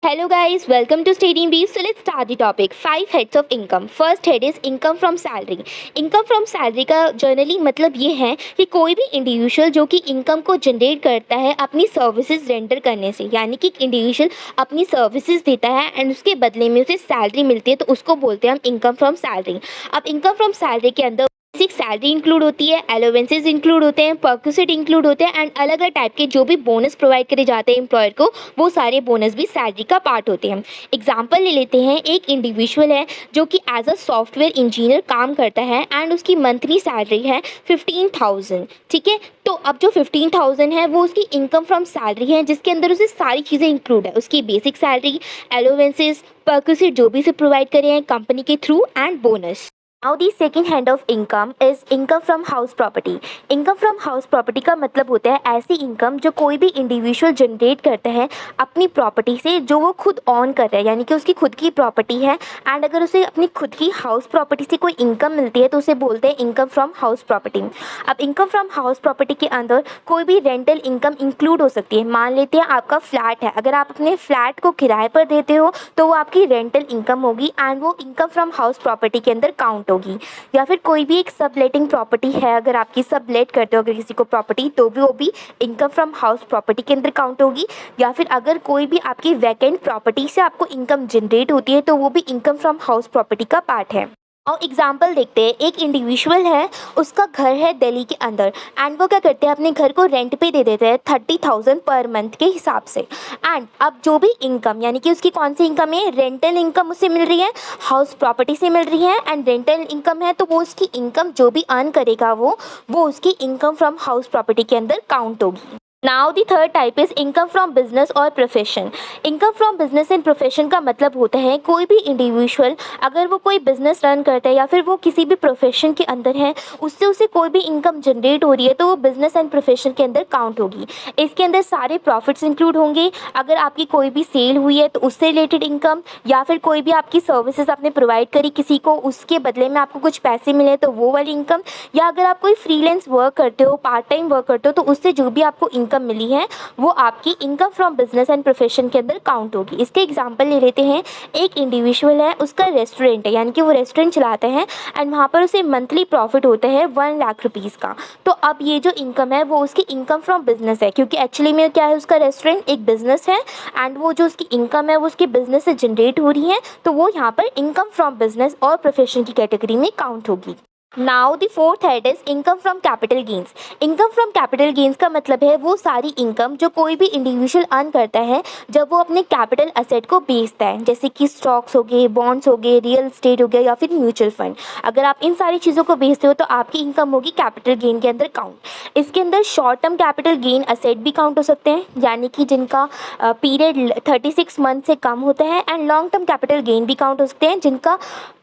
Hello guys, welcome to Studying Brief. So let's start the topic. 5 heads of income. First head is income from salary. Income from salary का generally मतलब ये है कि कोई भी individual जो कि इनकम को जनरेट करता है अपनी सर्विसेज रेंडर करने से, यानी कि इंडिविजुअल अपनी सर्विसेज देता है एंड उसके बदले में उसे सैलरी मिलती है, तो उसको बोलते हैं हम इनकम फ्रॉम सैलरी। अब इनकम फ्रॉम सैलरी के अंदर बेसिक सैलरी इंक्लूड होती है, अलाउंसेस इंक्लूड होते हैं, परक्विजिट इंक्लूड होते हैं एंड अलग अलग टाइप के जो भी बोनस प्रोवाइड करे जाते हैं एम्प्लॉयर को, वो सारे बोनस भी सैलरी का पार्ट होते हैं। एग्जांपल ले लेते हैं, एक इंडिविजुअल है जो कि एज अ सॉफ्टवेयर इंजीनियर काम करता है एंड उसकी मंथली सैलरी है 15,000। ठीक है, तो अब जो 15,000 है वो उसकी इनकम फ्रॉम सैलरी है, जिसके अंदर उसे सारी चीज़ें इंक्लूड है, उसकी बेसिक सैलरी, अलाउंसेस, परक्विजिट जो भी उसे प्रोवाइड करे हैं कंपनी के through and bonus. Now the second hand of income is income from house property. Income from house property का मतलब होता है ऐसी इनकम जो कोई भी इंडिविजुअल जनरेट करता है अपनी प्रॉपर्टी से, जो वो खुद ऑन कर रहा है, यानी कि उसकी खुद की प्रॉपर्टी है एंड अगर उसे अपनी खुद की हाउस प्रॉपर्टी से कोई इनकम मिलती है तो उसे बोलते हैं इनकम फ्रॉम हाउस प्रॉपर्टी। अब इनकम फ्रॉम हाउस प्रॉपर्टी के अंदर कोई भी रेंटल इनकम इंक्लूड हो सकती है। मान लेते हैं आपका फ्लैट है, अगर आप अपने फ्लैट को किराए पर देते हो तो वो आपकी रेंटल इनकम होगी एंड वो इनकम फ्रॉम हाउस प्रॉपर्टी के अंदर काउंट होगी। या फिर कोई भी एक सबलेटिंग प्रॉपर्टी है, अगर आपकी सबलेट करते हो अगर किसी को प्रॉपर्टी, तो भी वो भी इनकम फ्रॉम हाउस प्रॉपर्टी के अंदर काउंट होगी। या फिर अगर कोई भी आपकी वैकेंट प्रॉपर्टी से आपको इनकम जनरेट होती है तो वो भी इनकम फ्रॉम हाउस प्रॉपर्टी का पार्ट है। और एग्जाम्पल देखते हैं, एक इंडिविजुअल है, उसका घर है दिल्ली के अंदर एंड वो क्या करते हैं अपने घर को रेंट पे दे देते हैं 30,000 पर मंथ के हिसाब से। एंड अब जो भी इनकम, यानी कि उसकी कौन सी इनकम है, रेंटल इनकम उससे मिल रही है, हाउस प्रॉपर्टी से मिल रही है एंड रेंटल इनकम है, तो वो उसकी इनकम जो भी अर्न करेगा वो उसकी इनकम फ्रॉम हाउस प्रॉपर्टी के अंदर काउंट होगी। Now the third type is income from business और profession. Income from business and profession का मतलब होता है कोई भी इंडिविजुअल अगर वो कोई बिजनेस रन करता है या फिर वो किसी भी प्रोफेशन के अंदर है, उससे उसे कोई भी इनकम जनरेट हो रही है तो वो बिजनेस एंड प्रोफेशन के अंदर काउंट होगी। इसके अंदर सारे प्रॉफिट्स इंक्लूड होंगे, अगर आपकी कोई भी सेल हुई है तो उससे रिलेटेड इनकम, या फिर कोई भी आपकी सर्विसेज आपने प्रोवाइड करी किसी को, उसके बदले में आपको कुछ पैसे मिले तो वो वाली इनकम, या अगर आप कोई फ्रीलांस वर्क करते हो, पार्ट टाइम वर्क करते हो, तो उससे जो भी आपको इनकम मिली है वो आपकी income from business and profession के अंदर काउंट होगी। इसके एग्जांपल ले लेते हैं, एक इंडिविजुअल है, उसका रेस्टोरेंट है, यानी कि वो रेस्टोरेंट चलाते हैं एंड वहाँ पर उसे मंथली प्रॉफिट होता है 1 लाख रुपीज़ का। तो अब ये जो इनकम है वो उसकी इनकम फ्रॉम बिजनेस है, क्योंकि एक्चुअली में क्या है, उसका रेस्टोरेंट एक बिजनेस है एंड वो जो उसकी इनकम है वो उसके बिजनेस से जनरेट हो रही है, तो वो यहाँ पर इनकम फ्रॉम बिजनेस और प्रोफेशन की कैटेगरी में काउंट होगी। Now the fourth head is income from capital gains. Income from capital gains का मतलब है वो सारी इनकम जो कोई भी इंडिविजुअल अर्न करता है जब वो अपने कैपिटल असेट को बेचता है, जैसे कि स्टॉक्स हो गए, बॉन्ड्स हो गए, रियल एस्टेट हो गया या फिर म्यूचुअल फंड। अगर आप इन सारी चीज़ों को बेचते हो तो आपकी इनकम होगी कैपिटल गेन के अंदर काउंट। इसके अंदर short term capital gain asset भी काउंट हो सकते हैं, यानी कि जिनका पीरियड 36 मंथ से कम होता है, and long term capital gain भी काउंट हो सकते हैं जिनका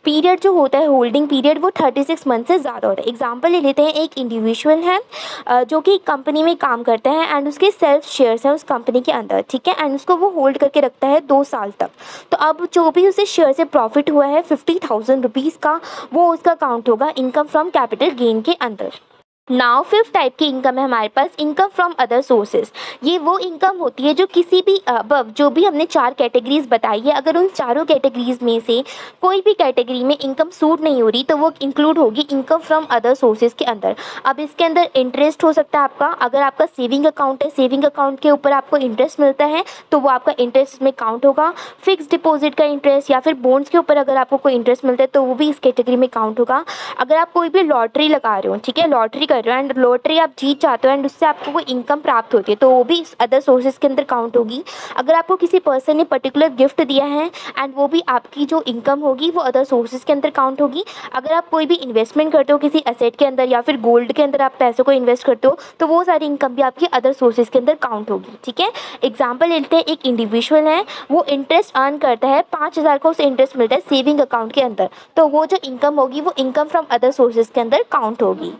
पीरियड जो होता है, होल्डिंग पीरियड, वो 36 मंथ से ज़्यादा होता है। एग्जांपल ले लेते हैं, एक इंडिविजुअल है जो कि कंपनी में काम करता है एंड उसके सेल्फ शेयर्स हैं उस कंपनी के अंदर, ठीक है, एंड उसको वो होल्ड करके रखता है 2 साल तक। तो अब जो भी उसे शेयर से प्रॉफिट हुआ है 50,000 रुपीज़ का, वो उसका काउंट होगा इनकम फ्रॉम कैपिटल गेन के अंदर। नाउ फिफ्थ टाइप की इनकम है हमारे पास इनकम फ्रॉम अदर सोर्सेज। ये वो इनकम होती है जो किसी भी अब जो भी हमने 4 कैटेगरीज बताई है, अगर उन चारों कैटेगरीज में से कोई भी कैटेगरी में इनकम सूट नहीं हो रही तो वो इंक्लूड होगी इनकम फ्रॉम अदर सोर्सेज के अंदर। अब इसके अंदर इंटरेस्ट हो सकता है आपका, अगर आपका सेविंग अकाउंट है, सेविंग अकाउंट के ऊपर आपको इंटरेस्ट मिलता है तो वो आपका इंटरेस्ट में काउंट होगा। फिक्स डिपॉजिट का इंटरेस्ट या फिर बॉन्ड्स के ऊपर अगर आपको कोई इंटरेस्ट मिलता है तो वो भी इस कैटेगरी में काउंट होगा। अगर आप कोई भी लॉटरी लगा रहे हो, ठीक है, लॉटरी कर रहे हो एंड लॉटरी आप जीत जाते हो एंड उससे आपको कोई इनकम प्राप्त होती है तो वो भी इस अदर सोर्सेज के अंदर काउंट होगी। अगर आपको किसी पर्सन ने पर्टिकुलर गिफ्ट दिया है एंड वो भी आपकी जो इनकम होगी वो अदर सोर्सेज के अंदर काउंट होगी। अगर आप कोई भी इन्वेस्टमेंट करते हो किसी एसेट के अंदर या फिर गोल्ड के अंदर आप पैसों को इन्वेस्ट करते हो तो वो सारी इनकम भी आपकी अदर सोर्सेज के अंदर काउंट होगी, ठीक है। एग्जाम्पल लेते हैं, एक इंडिविजुअल है, वो इंटरेस्ट अर्न करता है 5,000 का उसे इंटरेस्ट मिलता है सेविंग अकाउंट के अंदर, तो वो जो इनकम होगी वो इनकम फ्रॉम अदर सोर्सेज के अंदर काउंट होगी।